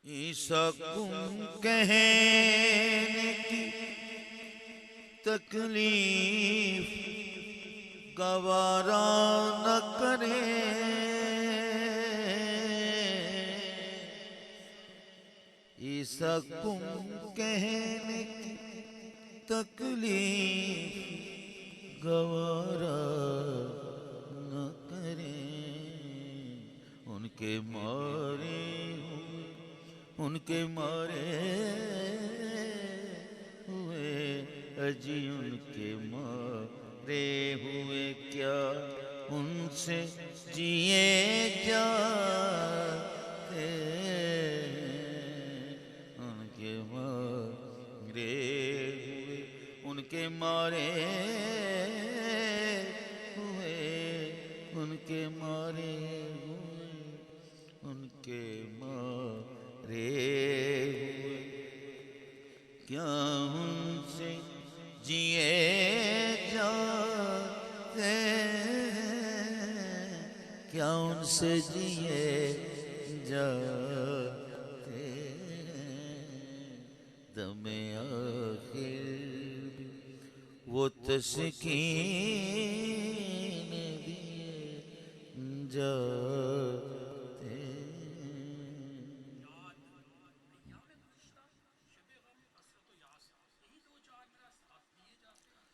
عیسیٰ کن کہنے کی تکلیف گوارا نہ کرے، عیسیٰ کن کہنے کی تکلیف گوارا نہ کرے، ان کے مارے ہوئے اجی ان کے مارے ہوئے کیا ان سے جیے جاتے، ان کے مارے ہوئے ان کے مارے ہوئے ان کے مارے ہوئے ان کے مارے ہوئے کیا ان سے جیے جاتے، کیا ان سے جیے جاتے، دم آخر بھی وہ تسکین دیے جاتے۔